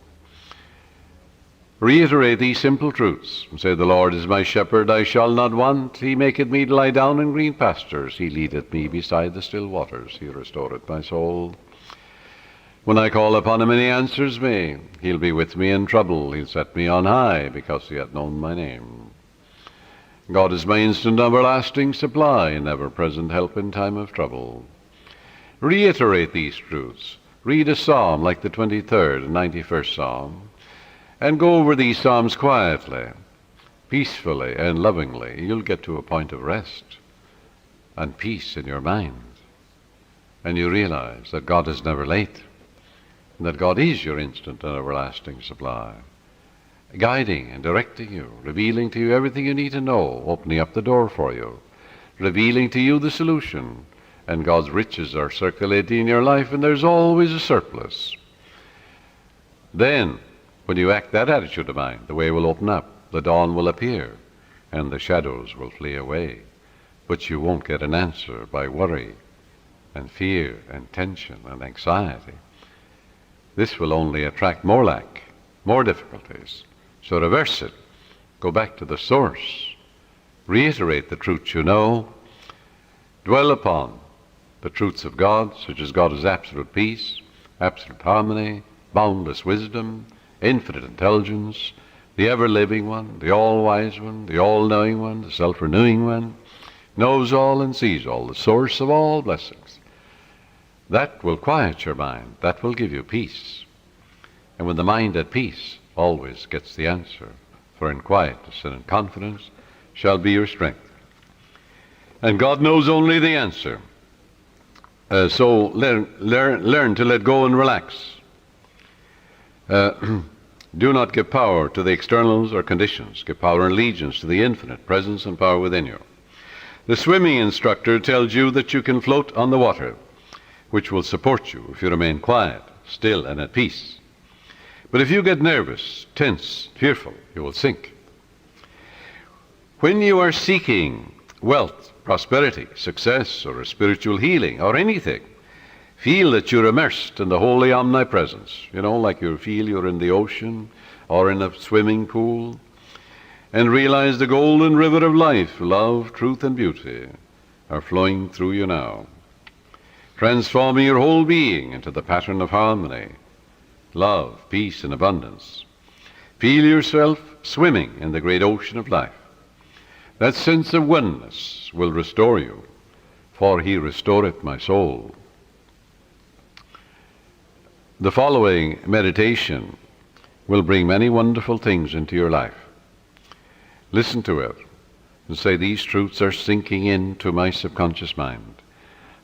Speaker 1: Reiterate these simple truths. Say, the Lord is my shepherd, I shall not want. He maketh me to lie down in green pastures. He leadeth me beside the still waters. He restoreth my soul. When I call upon him and he answers me, he'll be with me in trouble. He'll set me on high because he hath known my name. God is my instant everlasting supply, and ever-present help in time of trouble. Reiterate these truths. Read a psalm like the 23rd and 91st Psalm, and go over these psalms quietly, peacefully, and lovingly. You'll get to a point of rest and peace in your mind. And you realize that God is never late, and that God is your instant and everlasting supply, guiding and directing you, revealing to you everything you need to know, opening up the door for you, revealing to you the solution, and God's riches are circulating in your life, and there's always a surplus. Then, when you act that attitude of mind, the way will open up, the dawn will appear, and the shadows will flee away. But you won't get an answer by worry and fear and tension and anxiety. This will only attract more lack, more difficulties. So reverse it. Go back to the source. Reiterate the truths you know. Dwell upon the truths of God, such as God is absolute peace, absolute harmony, boundless wisdom, infinite intelligence, the ever-living one, the all-wise one, the all-knowing one, the self-renewing one, knows all and sees all, the source of all blessings. That will quiet your mind. That will give you peace. And when the mind at peace always gets the answer, for in quietness and in confidence shall be your strength. And God knows only the answer. So learn to let go and relax. Do not give power to the externals or conditions. Give power and allegiance to the infinite presence and power within you. The swimming instructor tells you that you can float on the water, which will support you if you remain quiet, still, and at peace. But if you get nervous, tense, fearful, you will sink. When you are seeking wealth, prosperity, success, or a spiritual healing, or anything, Feel that you're immersed in the holy omnipresence, like you feel you're in the ocean or in a swimming pool. And realize the golden river of life, love, truth, and beauty are flowing through you now, transforming your whole being into the pattern of harmony, love, peace, and abundance. Feel yourself swimming in the great ocean of life. That sense of oneness will restore you, for he restoreth my soul. The following meditation will bring many wonderful things into your life. Listen to it and say, these truths are sinking into my subconscious mind.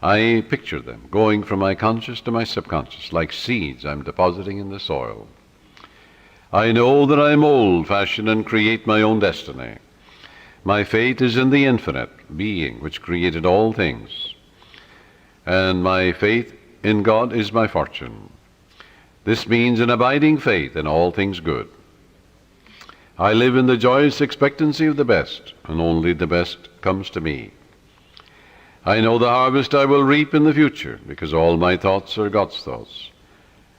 Speaker 1: I picture them going from my conscious to my subconscious, like seeds I'm depositing in the soil. I know that I'm old-fashioned and create my own destiny. My faith is in the infinite being which created all things, and my faith in God is my fortune. This means an abiding faith in all things good. I live in the joyous expectancy of the best, and only the best comes to me. I know the harvest I will reap in the future, because all my thoughts are God's thoughts,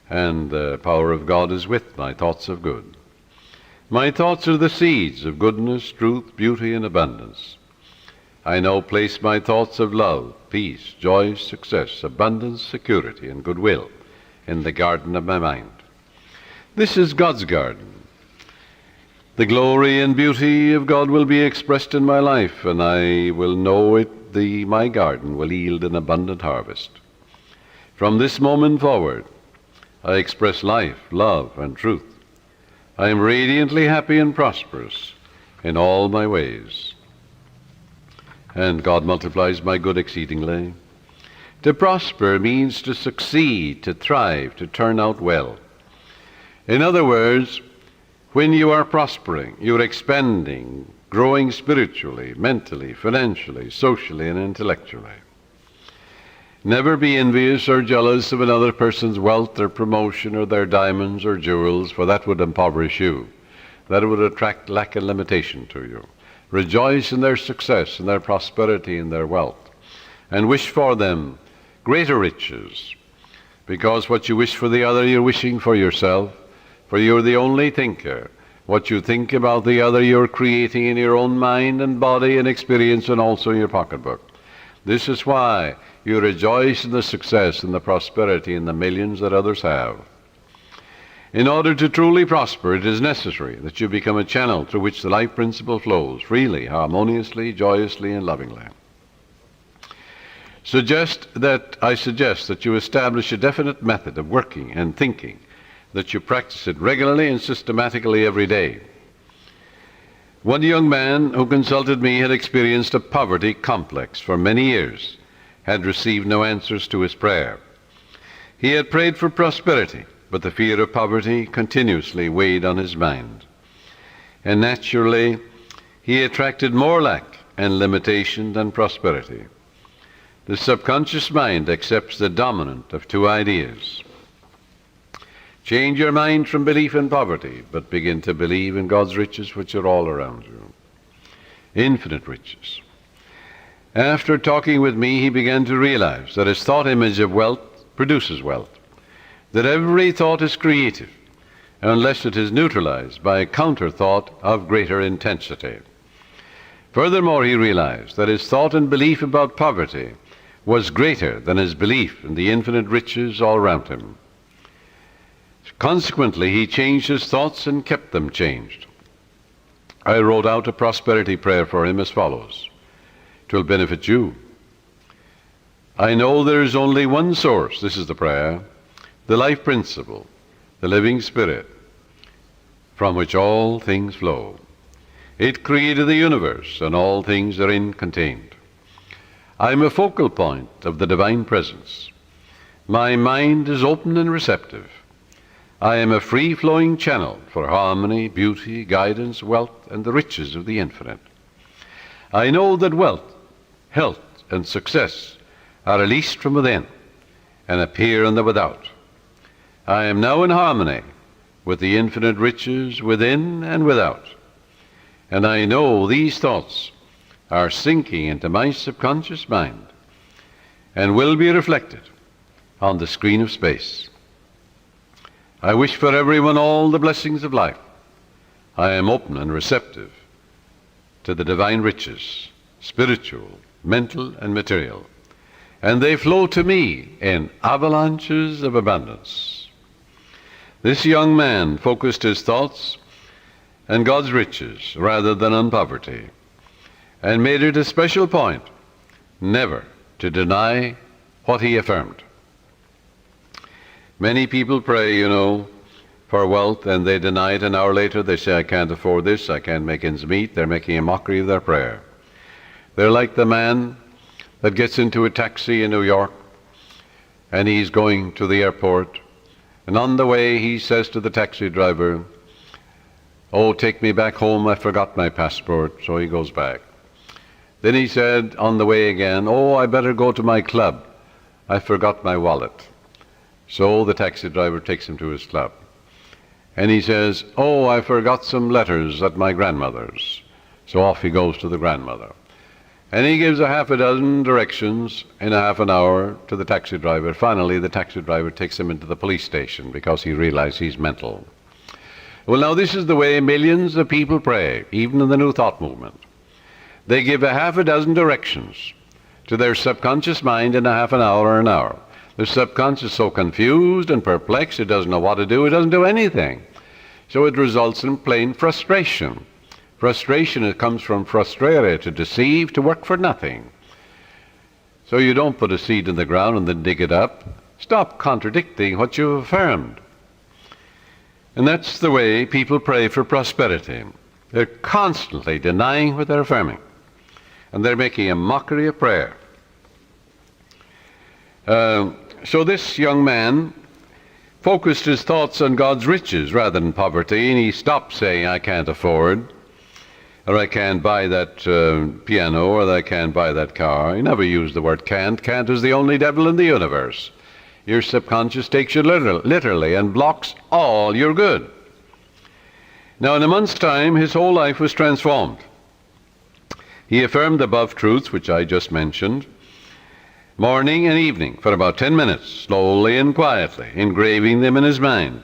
Speaker 1: and the power of God is with my thoughts of good. My thoughts are the seeds of goodness, truth, beauty, and abundance. I now place my thoughts of love, peace, joy, success, abundance, security, and goodwill in the garden of my mind. This is God's garden. The glory and beauty of God will be expressed in my life, and I will know it. My garden will yield an abundant harvest. From this moment forward, I express life, love, and truth. I am radiantly happy and prosperous in all my ways. And God multiplies my good exceedingly. To prosper means to succeed, to thrive, to turn out well. In other words, when you are prospering, you're expanding, growing spiritually, mentally, financially, socially, and intellectually. Never be envious or jealous of another person's wealth or promotion or their diamonds or jewels, for that would impoverish you. That would attract lack and limitation to you. Rejoice in their success, in their prosperity, in their wealth, and wish for them greater riches, because what you wish for the other, you're wishing for yourself, for you're the only thinker. What you think about the other, you're creating in your own mind and body and experience, and also in your pocketbook. This is why you rejoice in the success and the prosperity and the millions that others have. In order to truly prosper, it is necessary that you become a channel through which the life principle flows freely, harmoniously, joyously, and lovingly. I suggest that you establish a definite method of working and thinking, that you practice it regularly and systematically every day. One young man who consulted me had experienced a poverty complex for many years, had received no answers to his prayer. He had prayed for prosperity, but the fear of poverty continuously weighed on his mind. And naturally, he attracted more lack and limitation than prosperity. The subconscious mind accepts the dominant of two ideas. Change your mind from belief in poverty, but begin to believe in God's riches, which are all around you. Infinite riches. After talking with me, he began to realize that his thought image of wealth produces wealth, that every thought is creative, unless it is neutralized by a counter thought of greater intensity. Furthermore, he realized that his thought and belief about poverty was greater than his belief in the infinite riches all around him. Consequently, he changed his thoughts and kept them changed. I wrote out a prosperity prayer for him as follows. It will benefit you. I know there is only one source, this is the prayer, the life principle, the living spirit, from which all things flow. It created the universe, and all things therein contained. I am a focal point of the divine presence. My mind is open and receptive. I am a free-flowing channel for harmony, beauty, guidance, wealth, and the riches of the infinite. I know that wealth, health, and success are released from within and appear in the without. I am now in harmony with the infinite riches within and without. And I know these thoughts are sinking into my subconscious mind and will be reflected on the screen of space. I wish for everyone all the blessings of life. I am open and receptive to the divine riches, spiritual, mental, and material, and they flow to me in avalanches of abundance. This young man focused his thoughts on God's riches rather than on poverty, and made it a special point never to deny what he affirmed. Many people pray, for wealth, and they deny it. An hour later they say, I can't afford this, I can't make ends meet. They're making a mockery of their prayer. They're like the man that gets into a taxi in New York, and he's going to the airport, and on the way he says to the taxi driver, oh, take me back home, I forgot my passport. So he goes back. Then he said on the way again, oh, I better go to my club, I forgot my wallet. So the taxi driver takes him to his club. And he says, oh, I forgot some letters at my grandmother's. So off he goes to the grandmother. And he gives a half a dozen directions in a half an hour to the taxi driver. Finally, the taxi driver takes him into the police station because he realized he's mental. Well, now this is the way millions of people pray, even in the New Thought movement. They give a half a dozen directions to their subconscious mind in a half an hour or an hour. The subconscious is so confused and perplexed, it doesn't know what to do, it doesn't do anything. So it results in plain frustration. Frustration, it comes from frustrare, to deceive, to work for nothing. So you don't put a seed in the ground and then dig it up. Stop contradicting what you've affirmed. And that's the way people pray for prosperity. They're constantly denying what they're affirming. And they're making a mockery of prayer. So this young man focused his thoughts on God's riches rather than poverty, and he stopped saying, I can't afford, or I can't buy that piano, or I can't buy that car. He never used the word can't. Can't is the only devil in the universe. Your subconscious takes you literally and blocks all your good. Now, in a month's time, his whole life was transformed. He affirmed the above truths, which I just mentioned, morning and evening for about 10 minutes, slowly and quietly, engraving them in his mind,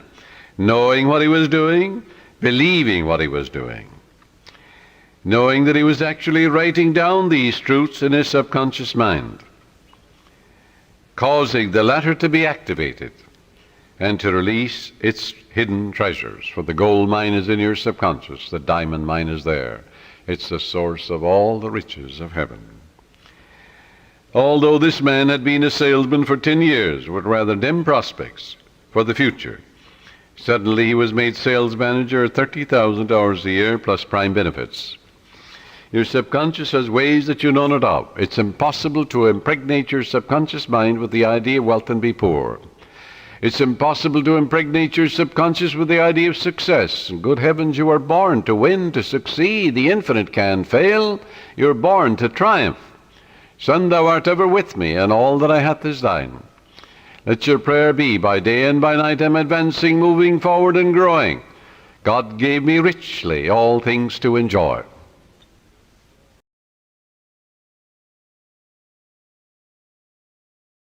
Speaker 1: knowing what he was doing, believing what he was doing, knowing that he was actually writing down these truths in his subconscious mind, causing the latter to be activated and to release its hidden treasures. For the gold mine is in your subconscious, the diamond mine is there. It's the source of all the riches of heaven. Although this man had been a salesman for 10 years with rather dim prospects for the future, suddenly he was made sales manager at $30,000 a year plus prime benefits. Your subconscious has ways that you know not of. It's impossible to impregnate your subconscious mind with the idea of wealth and be poor. It's impossible to impregnate your subconscious with the idea of success. And good heavens, you are born to win, to succeed. The infinite can fail. You're born to triumph. Son, thou art ever with me, and all that I hath is thine. Let your prayer be, by day and by night I'm advancing, moving forward and growing. God gave me richly all things to enjoy.